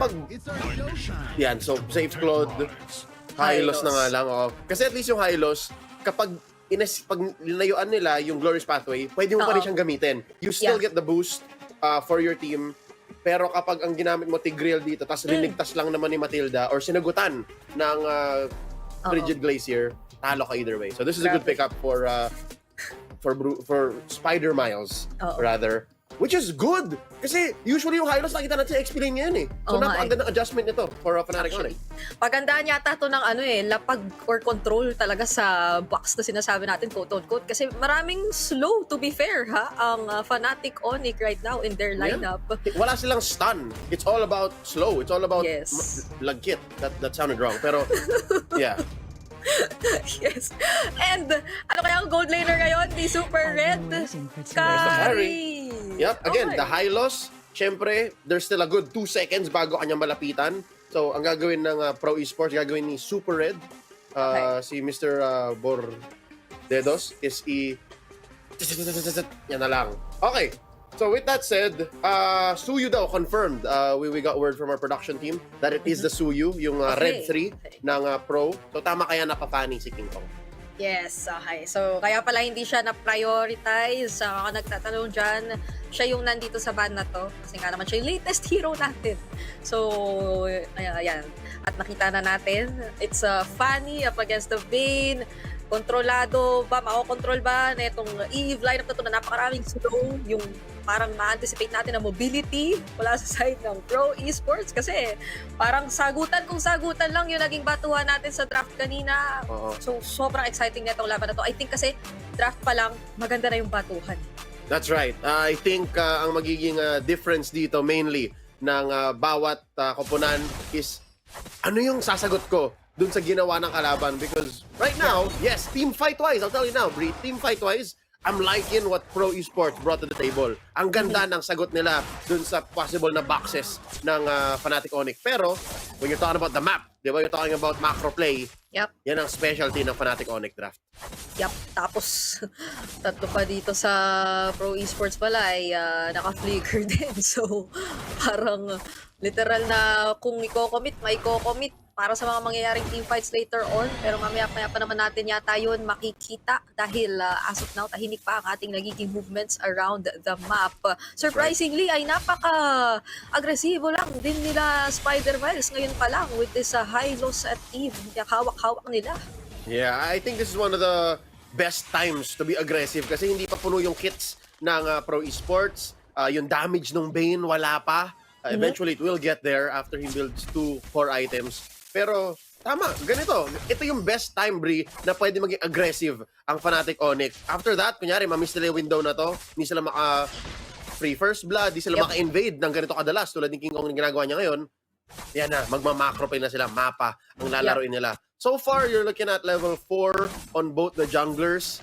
Pag, yan, so safe Claude, high loss na nga lang. Oh. Kasi at least yung high loss, kapag pag linayuan nila yung Glorious Pathway, pwede mo pa rin siyang gamitin. You still get the boost for your team. Pero kapag ang ginamit mo Tigreal dito, tapos linigtas lang naman ni Matilda or sinagutan ng Frigid Glacier, talo ka either way. So this is a good pickup for Spider Miles, rather. Which is good! Kasi usually yung high loss nakita natin sa XP lane ngayon eh. So napakagandang adjustment nito for Fnatic Onyx. Pagandaan yata to ng lapag or control talaga sa box na sinasabi natin, quote-unquote. Kasi maraming slow, to be fair, ang Fnatic Onyx right now in their lineup. Yeah. Wala silang stun. It's all about slow. It's all about lagkit. That sounded wrong. Pero, yeah. Yes. And ano kaya ang gold laner ngayon? Di Super Red. Kari. Yep. Again, the high loss, syempre, there's still a good 2 seconds bago kanya malapitan. So, ang gagawin ng Pro Esports, gagawin ni Super Red, si Mr. Bordedos, is yan na lang. Okay. So with that said, Suyu daw confirmed. We got word from our production team that it is the Suyu, yung Red 3 ng Pro. So tama kaya napapani si King Kong. Yes, okay. So kaya pala hindi siya na-prioritize. Ako nagtatanong dyan, siya yung nandito sa ban na to. Kasi nga naman siya yung latest hero natin. So, ayan. At nakita na natin, it's Fanny up against the Vayne. Kontrolado ba, makokontrol ba na itong Eve lineup na ito na napakaraming slow, yung parang ma-anticipate natin ang mobility wala sa side ng Pro Esports kasi parang sagutan kung sagutan lang yung naging batuhan natin sa draft kanina. So sobrang exciting na itong laban na to. I think kasi draft pa lang, maganda na yung batuhan. That's right. I think ang magiging difference dito mainly ng bawat koponan is ano yung sasagot ko dun sa ginawa ng kalaban, because right now, yes, team fight-wise, I'll tell you now, Brie, team fight-wise, I'm liking what Pro Esports brought to the table. Ang ganda ng sagot nila dun sa possible na boxes ng Fnatic Onyx. Pero, when you're talking about the map, di ba, you're talking about macro play, yan ang specialty ng Fnatic Onyx draft. Tapos, tatlo pa dito sa Pro Esports pala ay naka-flicker din. So, parang literal na kung i-commit, may i-commit para sa mga mangyayaring team fights later on. Pero mamaya-maya pa naman natin yata yun makikita dahil as of now, tahimik pa ang ating nagiging movements around the map. Surprisingly, ay napaka-agresibo lang din nila Spider-Miles ngayon pa lang with this high loss at Eve. Hawak-hawak nila. Yeah, I think this is one of the best times to be aggressive kasi hindi pa puno yung kits ng Pro Esports. Yung damage ng Vayne, wala pa. Eventually, it will get there after he builds 2 core items. Pero, tama, ganito. Ito yung best time, Brie, na pwede maging aggressive ang Fnatic Onyx. After that, kunyari, mamiss nila yung window na to, hindi sila free first blood, hindi sila maka-invade ng ganito kadalas tulad ni King Kong na ginagawa niya ngayon. Yan na, magma-macro play na sila, mapa ang lalaroin nila. So far, you're looking at level 4 on both the junglers.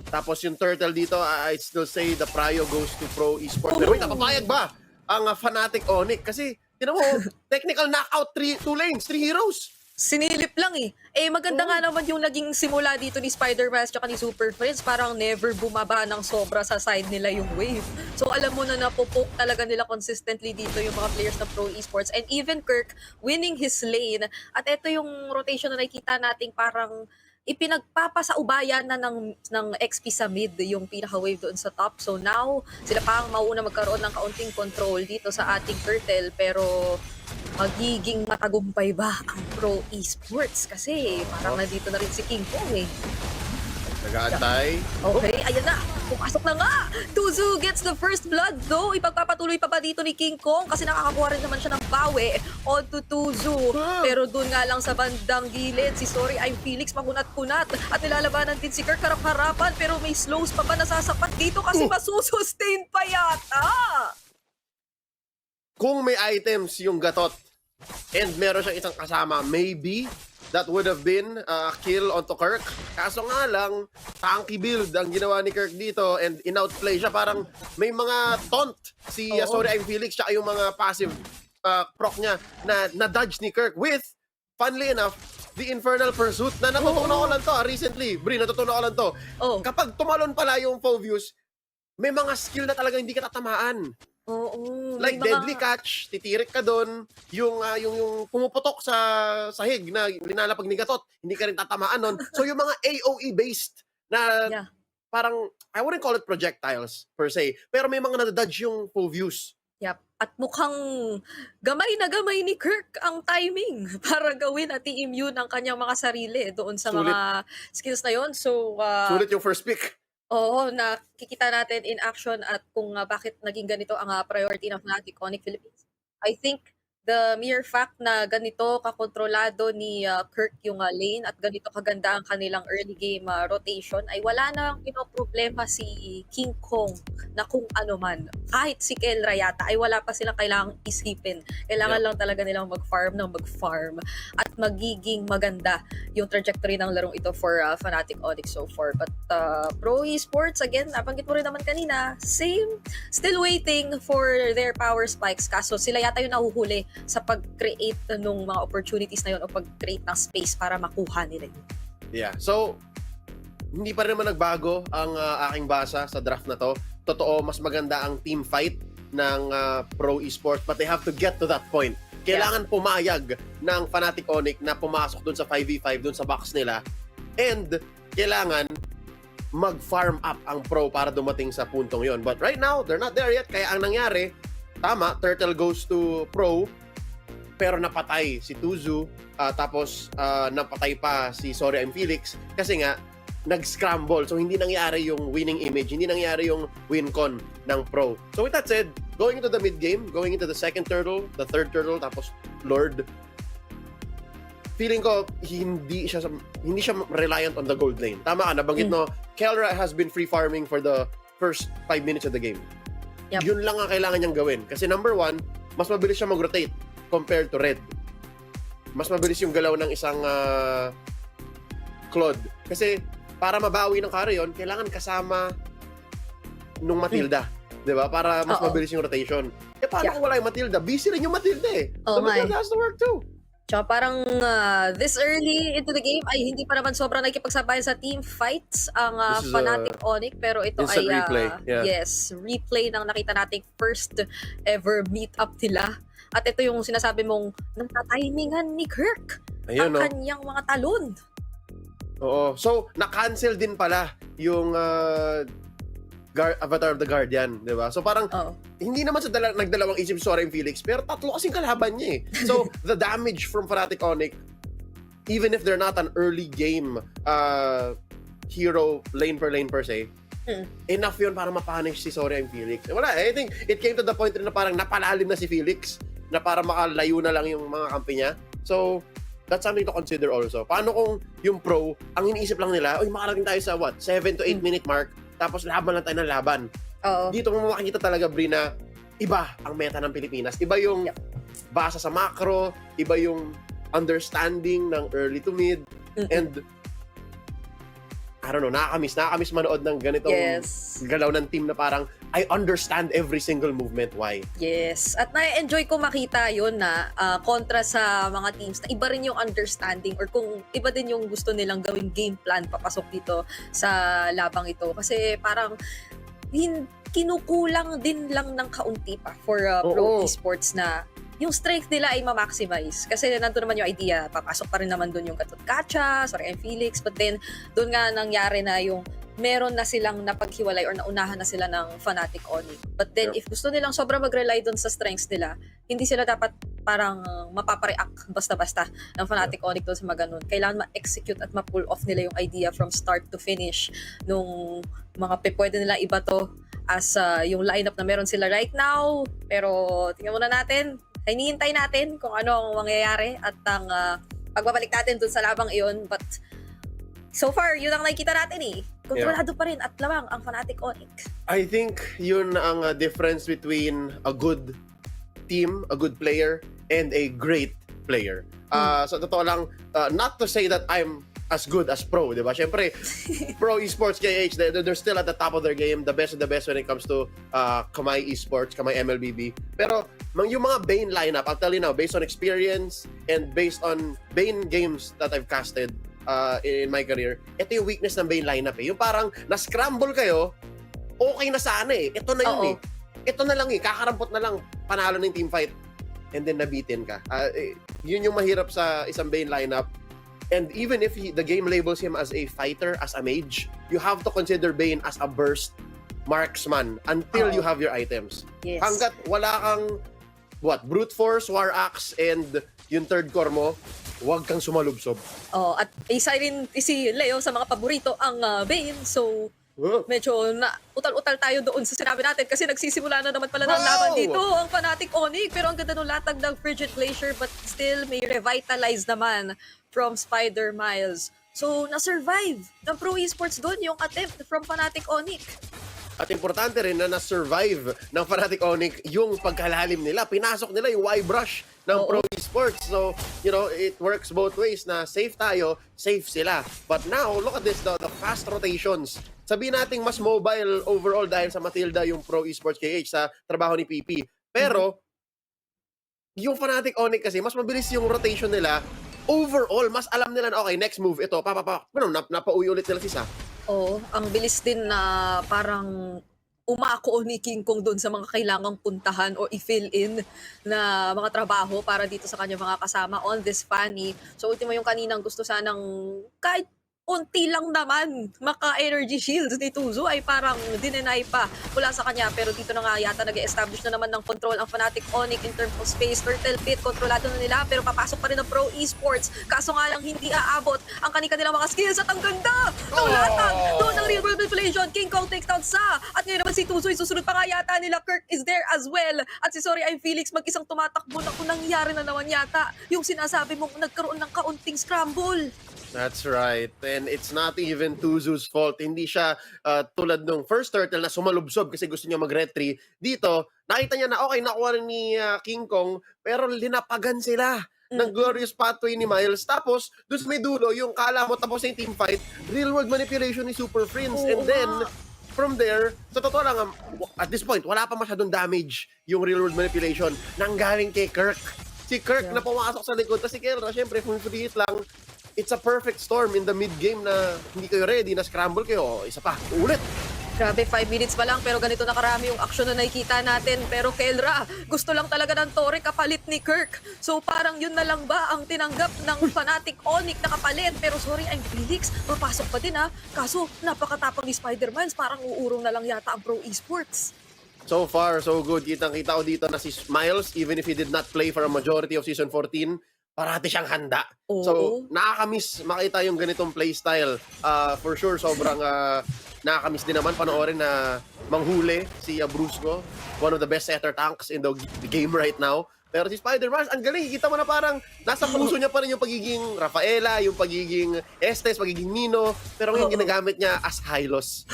Tapos yung turtle dito, I'd still say the prio goes to Pro Esports. Pero wait, nakapayag ba ang Fnatic Onyx? Kasi, tinan mo, technical knockout, 2 lanes, 3 heroes. Sinilip lang eh. Maganda nga naman yung naging simula dito ni Spider-Man at ni Super Friends. Parang never bumaba ng sobra sa side nila yung wave. So alam mo na napopoke talaga nila consistently dito yung mga players ng Pro Esports. And even Kirk winning his lane. At ito yung rotation na nakikita nating parang ipinagpapasaubayan na ng XP sa mid yung pinaka-wave doon sa top. So now, sila pa ang mauuna magkaroon ng kaunting control dito sa ating turtle. Pero magiging matagumpay ba ang Pro Esports? Kasi parang nandito na rin si King Kong eh. Nag-aantay. Okay, ayan na. Pumasok na nga. Tuzu gets the first blood though. Ipagpapatuloy pa ba dito ni King Kong? Kasi nakakakuha rin naman siya ng bawi on to Tuzu. Pero doon nga lang sa bandang gilid, si Sorry I'm Felix makunat-kunat. At nilalabanan din si Kirk harap-harapan. Pero may slows pa ba nasasapat dito kasi masusustain pa yata. Kung may items yung gatot and meron siyang isang kasama, maybe that would have been a kill onto Kirk. Kaso nga lang, tanky build ang ginawa ni Kirk dito and in-outplay siya. Parang may mga taunt si Sorry I'm Felix tsaka yung mga passive proc niya na na-dodge ni Kirk with, funnily enough, the Infernal Pursuit na natutunan ko lang to recently. Brie, natutunan ko lang to. Kapag tumalon pala yung Phoveus, may mga skill na talaga hindi ka tatamaan. Oo, may Like mga deadly catch, titirik ka doon, yung pumuputok sa sahig na linalapag ni Gatot, hindi ka rin tatamaan nun. So yung mga AOE based na yeah. parang, I wouldn't call it projectiles per se, pero may mga nadadodge yung Fovius. Yep. At mukhang gamay na gamay ni Kirk ang timing para gawin at i-immune ang kanyang mga sarili doon sa Sulit, mga skills na yon. So, sulit yung first pick. oo, nakikita natin in action at kung bakit naging ganito ang priority ng Fnatic Onyx Philippines. I think the mere fact na ganito kakontrolado ni Kirk yung lane at ganito kaganda ang kanilang early game rotation ay wala nang pinoproblema si King Kong na kung ano man. Kahit si Kel Rayata ay wala pa silang kailangang isipin. Kailangan Yep. lang talaga nilang mag-farm at magiging maganda yung trajectory ng larong ito for Fnatic Onyx so far. But Pro Esports, again, nabanggit mo rin naman kanina, same, still waiting for their power spikes. Kaso sila yata yung nahuhuli sa pag-create ng mga opportunities na yun o pag-create ng space para makuha nila yun. Yeah. So, hindi pa rin naman nagbago ang aking basa sa draft na to. Totoo, mas maganda ang team fight ng Pro Esports, but they have to get to that point. Kailangan pumayag ng Fnatic Onyx na pumasok dun sa 5v5 dun sa box nila, and kailangan mag-farm up ang Pro para dumating sa puntong yon. But right now, they're not there yet. Kaya ang nangyari, tama, Turtle goes to Pro, pero napatay si Tuzu, tapos napatay pa si Sorry I'm Felix kasi nga nag-scramble. So hindi nangyari yung winning image, hindi nangyari yung win con ng Pro. So with that said, going into the mid game, going into the second turtle, the third turtle, tapos Lord, feeling ko hindi siya reliant on the gold lane. Tama ka, nabanggit no, Kelra has been free farming for the first 5 minutes of the game. Yep. Yun lang ang kailangan niyang gawin. Kasi number one, mas mabilis siya mag-rotate compared to Red. Mas mabilis yung galaw ng isang Claude. Kasi para mabawi ng Carrion, kailangan kasama nung Matilda. 'Di ba? Para mas mabilis yung rotation. Eh paano kung wala yung Matilda? Busy rin yung Matilda eh. Oh, So Matilda has to work too. Tsaka parang this early into the game ay hindi pa naman sobrang nakikipagsabayan sa team fights ang This is Fnatic Onyx, pero ito instant ay replay. Yeah. yes, replay ng nakita nating first ever meet up nila. At ito yung sinasabi mong natatimingan ni Kirk Ayun, ang no? kanyang mga talon. Oo. So, na-cancel din pala yung Avatar of the Guardian, di ba? So parang, Oo. hindi naman sa nagdalawang isip si Sora and Felix, pero tatlo kasing kalaban niya eh. So, the damage from Fnatic Onyx, even if they're not an early game hero lane per se, enough yun para mapunish si Sora and Felix. Wala, I think it came to the point rin na parang napalalim na si Felix, na para makalayo na lang yung mga kampi niya. So, that's something to consider also. Paano kung yung Pro, ang iniisip lang nila, uy, makarating tayo sa 7 to 8 minute mark, tapos laban lang tayo ng laban. Oo. Dito mo makikita talaga, Bri, na iba ang meta ng Pilipinas. Iba yung basa sa macro, iba yung understanding ng early to mid, and I don't know, nakakamiss manood ng ganitong galaw ng team na parang I understand every single movement. Why? Yes. At na-enjoy ko makita yun na kontra sa mga teams na iba rin yung understanding or kung iba din yung gusto nilang gawing game plan papasok dito sa labang ito. Kasi parang kinukulang din lang ng kaunti pa for Pro Esports na yung strength nila ay ma-maximize. Kasi nandun naman yung idea, papasok pa rin naman dun yung Gatot Kacha, Sorry I'm Felix, but then dun nga nangyari na yung meron na silang napaghiwalay or naunahan na sila ng Fnatic Onyx. But then if gusto nilang sobrang mag-rely dun sa strengths nila, hindi sila dapat parang mapapareact basta-basta ng Fnatic Onyx dun sa mga ganun. Kailangan ma-execute at ma-pull off nila yung idea from start to finish nung mga pwede nila iba to as yung lineup na meron sila right now. Pero tingnan muna natin, hinihintay natin kung ano ang mangyayari at ang pagbabalik natin dun sa labang iyon. But so far, yun ang nakikita natin eh. Kontrolado pa rin at lamang ang Fnatic Onyx. I think yun ang difference between a good team, a good player, and a great player. So totoo lang, not to say that I'm as good as Pro, di ba? Siyempre, Pro Esports KH, they're still at the top of their game, the best of the best when it comes to Kamay Esports, Kamay MLBB. Pero yung mga Bane lineup, I'll tell you now, based on experience and based on Bane games that I've casted in my career, ito yung weakness ng Bane lineup eh. Yung parang na-scramble kayo, okay na sana eh. Ito na yun eh. ito na lang kakarampot na lang, panalo ng team fight, and then nabitin ka. Yun yung mahirap sa isang Bane lineup. And even if the game labels him as a fighter, as a mage, you have to consider Bane as a burst marksman until you have your items. Yes. Hanggat wala kang brute force, war axe, and yung third core mo, huwag kang sumalubsob. At isa rin si Leo sa mga paborito ang Bane. So, medyo utal-utal tayo doon sa sinabi natin kasi nagsisimula na naman pala ng laban dito ang Fnatic Onyx. Pero ang ganda ng latag ng Frigid Glacier, but still may revitalize naman from Spider Miles. So, na-survive ng Pro Esports doon yung attempt from Fnatic Onyx. At importante rin na na-survive ng Fnatic Onyx yung pagkalalim nila. Pinasok nila yung Y-brush ng Pro Esports. So, it works both ways na safe tayo, safe sila. But now, look at this, the fast rotations. Sabihin natin mas mobile overall dahil sa Matilda yung Pro Esports KH sa trabaho ni PP. Pero, yung Fnatic Onyx kasi, mas mabilis yung rotation nila. Overall, mas alam nila na, okay, next move, ito, napauwi ulit sila si Sa. Ang bilis din na parang umako ni King Kong doon sa mga kailangang puntahan o i-fill in na mga trabaho para dito sa kanyang mga kasama on this Fanny. So ultimo yung kaninang gusto sanang kahit unti lang naman maka-energy shields ni Tuzo ay parang dinenay pa mula sa kanya. Pero dito na nga yata nag-establish na naman ng control ang Fnatic Onyx in terms of space. Turtle Pit, kontrolado na nila pero papasok pa rin ng Pro Esports. Kaso nga lang hindi aabot ang kanilang mga skills at ang ganda ng latag doon ng real world manipulation. King Kong takes down Sa at ngayon naman si Tuzo susunod pa nga yata nila. Kirk is there as well at si Sorry I'm Felix mag-isang tumatakbo na kung nangyari na naman yata yung sinasabi mong nagkaroon ng kaunting scramble. That's right. And it's not even Tuzu's fault. Hindi siya tulad nung first turtle na sumalubsob kasi gusto niya mag-retry. Dito, nakita niya na okay, nakuha ni King Kong, pero linapagan sila ng glorious pathway ni Miles. Tapos, doon sa may dulo, yung kala mo tapos na yung team fight, real world manipulation ni Super Friends. And then, from there, sa totoo lang, at this point, wala pa masyadong damage yung real world manipulation nanggaling kay Kirk. Si Kirk na pumasok sa likod. Kasi Kelra, syempre, kung free hit lang, it's a perfect storm in the mid-game na hindi kayo ready, na scramble kayo, isa pa, ulit. Grabe, 5 minutes pa lang pero ganito na karami yung aksyon na nakikita natin. Pero Kelra, gusto lang talaga ng Torre kapalit ni Kirk. So parang yun na lang ba ang tinanggap ng Fnatic Onyx na kapalit? Pero sorry, I'm Felix, papasok pa din Kaso napakatapang ni Spider-Man, parang uurong na lang yata ang Pro Esports. So far, so good. Kitang-kita ko dito na si Miles, even if he did not play for a majority of Season 14, parati siyang handa. So, nakakamiss makita yung ganitong playstyle. For sure, sobrang nakakamiss din naman panoorin na manghuli si Brusco, one of the best setter tanks in the game right now. Pero si Spider-Man, ang galing. Kita mo na parang nasa puso niya pa rin yung pagiging Rafaela, yung pagiging Estes, pagiging Nino. Pero ngayon ginagamit niya as Hylos.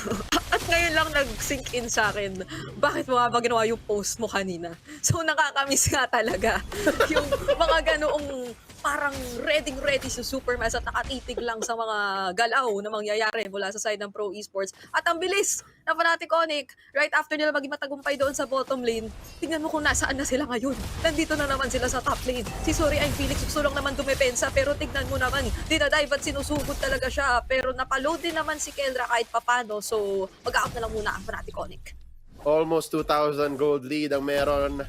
At ngayon lang nag-sink in sa akin, bakit mo nga ba ginawa yung post mo kanina? So nakakamiss nga talaga yung mga ganoong parang ready si Superman at nakatitig lang sa mga galaw na mangyayari mula sa side ng Pro Esports. At ang bilis na Fnatic Onyx, right after nila maging matagumpay doon sa bottom lane, tingnan mo kung nasaan na sila ngayon. Nandito na naman sila sa top lane. Si Sorry I'm Felix, gusto lang naman dumepensa, pero tignan mo naman, dinadive at sinusugod talaga siya. Pero napaload din naman si Kendra kahit papano, so mag-out na lang muna ang Fnatic Onyx. Almost 2,000 gold lead ang meron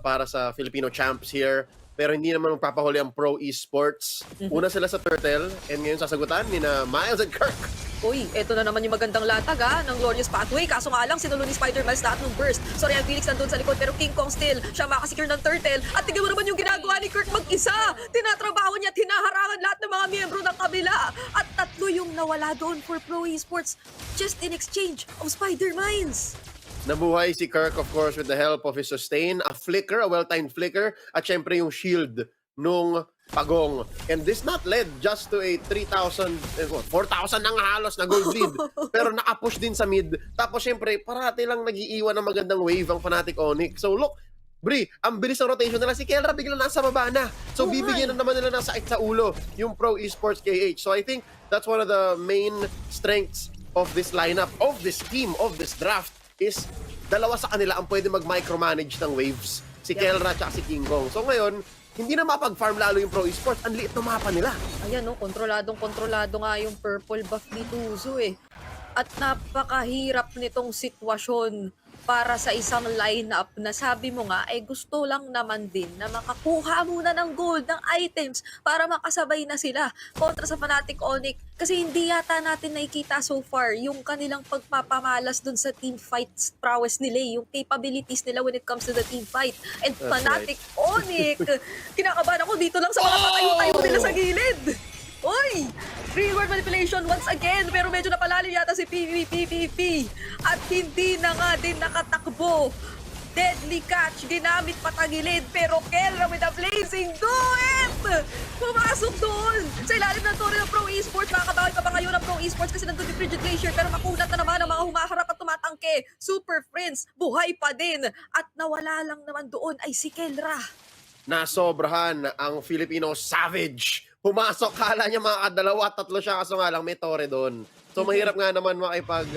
para sa Filipino champs here. Pero hindi naman magpapahuli ang Pro Esports. Una sila sa Turtle, and ngayon sasagutan ni na Miles and Kirk. Uy, eto na naman yung magandang latag ng Glorious Pathway. Kaso nga lang, sinulo ni Spider-Man sa lahat ng burst. Sorry, ang Felix nandun sa likod, pero King Kong still, siya makasecure ng Turtle. At tignan mo naman yung ginagawa ni Kirk mag-isa. Tinatrabaho niya, tinaharangan lahat ng mga miyembro ng kabila. At tatlo yung nawala doon for Pro Esports just in exchange of Spider-Mines. Nabuhay si Kirk, of course, with the help of his sustain, a flicker, a well-timed flicker, at syempre yung shield nung Pagong. And this not led just to a 4,000 na nga halos na gold lead. Pero nakapush din sa mid. Tapos syempre, parati lang nag-iiwan ng magandang wave ang Fnatic Onyx. So look, Bri, ang bilis ng rotation nila. Si Kelra bigla nasa baba na. So bibigyan na naman nila ng sakit sa ulo yung Pro Esports KH. So I think that's one of the main strengths of this lineup, of this team, of this draft, is dalawa sa kanila ang pwede mag-micromanage ng waves. Si Kelra at si King Kong. So ngayon, hindi na mapag-farm lalo yung Pro Esports. Ang liit ng mapa nila. Ayan kontroladong-kontrolado nga yung purple buff ni Tuzo At napakahirap nitong sitwasyon para sa isang lineup na sabi mo nga, gusto lang naman din na makakuha muna ng gold, ng items para makasabay na sila kontra sa Fnatic Onyx. Kasi hindi yata natin nakikita so far yung kanilang pagpapamalas dun sa team fights prowess nila, yung capabilities nila when it comes to the team fight. And That's Fnatic Onyx, kinakabahan ako dito lang sa mga patayo-tayo nila sa gilid. Uy! Real world manipulation once again, pero medyo napalalim yata si PvP. At hindi na nga din nakatakbo. Deadly catch, ginamit patagilid, pero Kelra with a blazing duet! Pumasok doon! Sa ilalim ng tore ng Pro Esports, makakabawi pa ba ngayon ang Pro Esports kasi nandun yung Frigid Glacier, pero makunat na naman ang mga humaharap at tumatangke. Super Friends, buhay pa din. At nawala lang naman doon ay si Kelra. Nasobrahan ang Filipino Savage. Pumasok, kala niya mga kadalawa, tatlo siya, kaso nga lang may tore doon. So mahirap nga naman makipag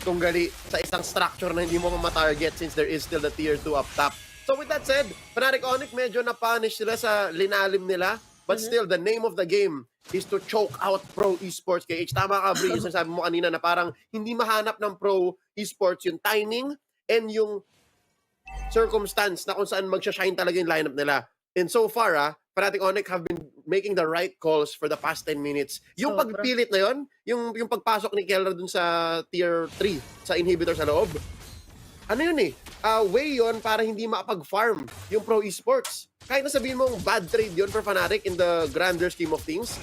tunggali sa isang structure na hindi mo ma-target since there is still the tier 2 up top. So with that said, Fnatic Onyx medyo na-punish sila sa linalim nila, but still the name of the game is to choke out Pro Esports. KH, tama ka, Bri, yung sabi mo kanina na parang hindi mahanap ng Pro Esports yung timing and yung circumstance na kung saan magsha-shine talaga yung lineup nila. And so far, Fnatic Onyx have been making the right calls for the past 10 minutes. Yung Sobra. pagpilit na yon, yung pagpasok ni Kelra dun sa tier 3, sa inhibitor sa loob, ano yun way yon para hindi makapag-farm yung Pro Esports. Kahit na sabihin mong bad trade yon for Fnatic in the grander scheme of things,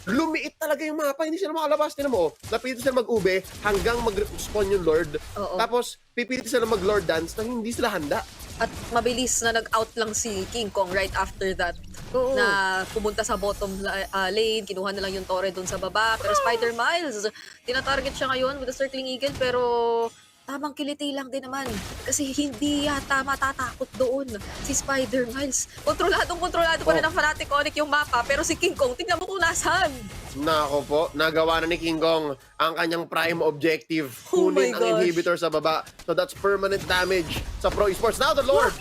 lumiit talaga yung mapa, hindi sila makalabas. Tinan mo, napilit sila mag-ube hanggang mag-respawn yung Lord. Oo. Tapos, pipilit sila mag-Lord dance na hindi sila handa. At mabilis na nag-out lang si King Kong right after that. Oo. Na pumunta sa bottom lane, kinuha na lang yung tore dun sa baba. Pero Spider Miles, tinatarget siya ngayon with the Circling Eagle, pero tamang kiliti lang din naman. Kasi hindi yata matatakot doon si Spider Miles. Kontrolado pa rin ng Fnatic Onyx yung mapa, pero si King Kong, tingnan mo kung nasaan. Nako po, nagawa na ni King Kong ang kanyang prime objective. Oh my Kunin ang gosh. inhibitor sa baba. So that's permanent damage sa Pro Esports. Now the Lord!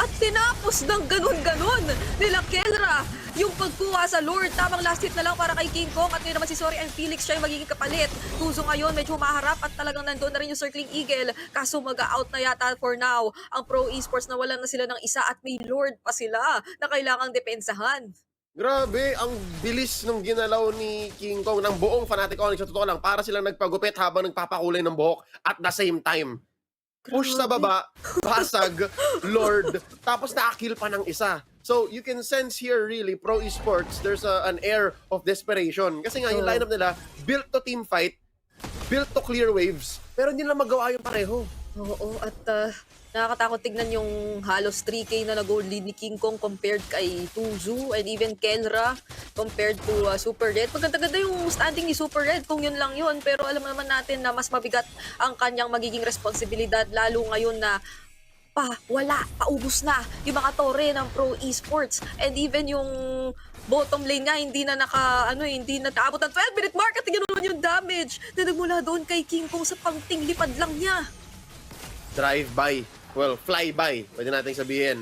At tinapos ng ganun-ganun nila Kelra yung pagkuha sa Lord. Tamang last hit na lang para kay King Kong. At ngayon naman si Sorry and Felix, siya yung magiging kapalit. Tuzo ngayon, medyo maharap at talagang nandun na rin yung Circling Eagle. Kaso mag-out na yata for now ang Pro Esports na wala na sila ng isa at may Lord pa sila na kailangang depensahan. Grabe, ang bilis nung ginalaw ni King Kong ng buong Fnatic Onyx. Sa totoo lang, para silang nagpagupit habang nagpapakulay ng buhok at the same time. Push sa baba, basag, Lord, tapos na-kill pa ng isa. So, you can sense here really, Pro Esports, there's an air of desperation. Kasi nga, yung lineup nila, built to team fight, built to clear waves, pero hindi nila magawa yung pareho. Oo, at nakakatakot tignan yung halos 3K na nag-gold lead ni King Kong compared kay Tuzu and even Kelra compared to Super Red. Maganda-ganda yung standing ni Super Red kung yun lang yun, pero alam naman natin na mas mabigat ang kanyang magiging responsibilidad lalo ngayon na paubos na yung mga tore ng Pro Esports and even yung bottom lane nga hindi na hindi na naabot ng 12-minute mark at tingnan mo naman yung damage na nagmula doon kay King Kong sa pangting lipad lang niya. Drive-by. Well, fly-by, pwede natin sabihin.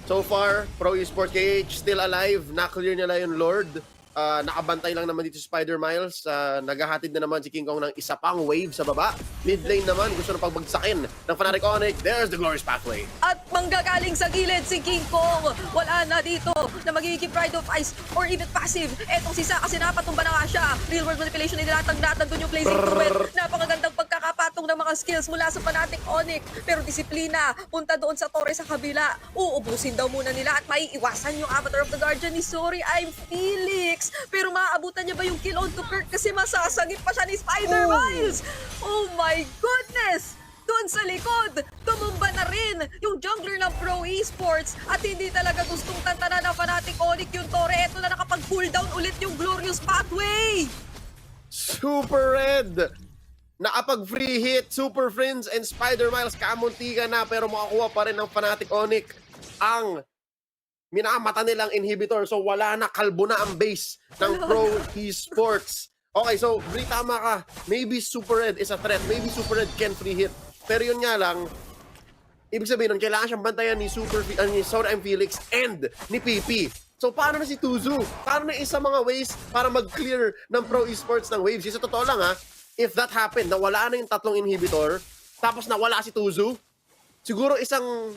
So far, Pro Esports KH still alive. Na-clear nila yung Lord. Nakabantay lang naman dito si Spider Miles. Naghahatid na naman si King Kong ng isa pang wave sa baba. Mid lane naman, gusto na pagbagsakin ng Fnatic Onyx. There's the glorious pathway. At manggagaling sa gilid si King Kong. Wala na dito na magiging Pride of Ice or even passive. Etong si Saka, sinapatumba na nga siya. Real world manipulation, nilatag-natag doon yung blazing duet. Napakagandang pagkakapatong ng mga skills mula sa Fnatic Onyx. Pero disiplina, punta doon sa torre sa kabila. Uubusin daw muna nila at maiiwasan yung Avatar of the Guardian ni Sorry, I'm Felix. Pero maaabutan niya ba yung kill on to Kirk kasi masasagip pa siya ni Spider Miles? Oh my goodness! Doon sa likod, tumumba na rin yung jungler ng Pro Esports at hindi talaga gustong tantanan ng Fnatic Onyx yung tore. Ito na nakapag-pull down ulit yung glorious pathway! Super Red! Nakapag-free hit, Super Friends and Spider Miles kamuntikan na pero makakuha pa rin ng Fnatic Onyx ang minamata nilang inhibitor. So wala na, kalbo na ang base ng Pro Esports. Okay, so Bri, tama ka. Maybe Super Red is a threat. Maybe Super Red can free hit. Pero yun nga lang, ibig sabihin nun, kailangan siyang bantayan ni Soda and Felix and ni PP. So paano na si Tuzu? Paano na isa mga ways para mag-clear ng Pro Esports ng waves? Sa totoo lang if that happened, na wala na yung tatlong inhibitor, tapos nawala si Tuzu. Siguro isang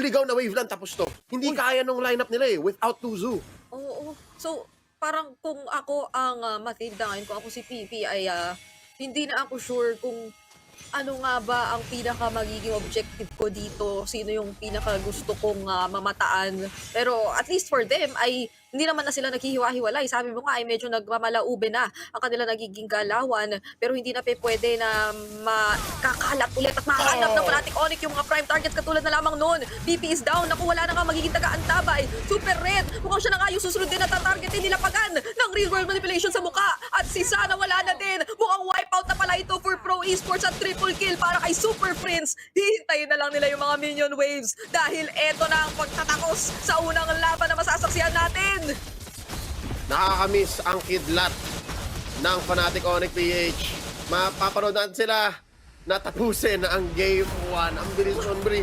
ligaw na wave lang tapos to. Hindi kaya nung lineup nila without Tuzu. Oo. So, parang kung ako ang Matilda ngayon, kung ako si Pipi, ay hindi na ako sure kung ano nga ba ang pinaka magiging objective ko dito, sino yung pinaka gusto kong mamataan. Pero at least for them ay hindi naman na sila naghihiwa-hiwalay. Sabi mo nga ay medyo nagmamalaube na ang kanila nagiging galawan, pero hindi na pwede na makakalat ulit at mahanap ng Fnatic Onyx yung mga prime targets katulad na lamang noon. BP is down, naku wala na nga magiging taga-antabay. Super Red, mukhang siya na nga yung susunod din na tatargetin nila pagan ng real world manipulation sa muka. At si Sana wala na din, mukhang wipeout na pala ito for Pro Esports at triple kill para kay Super Prince. Hihintayin na lang nila yung mga minion waves dahil eto na ang pagtatakos sa unang laban na masasaksihan natin. Nakakamiss ang kidlat ng Fnatic Onyx PH. Mapapanood natin sila na tapusin ang Game 1. Ang bilis, Sonbri.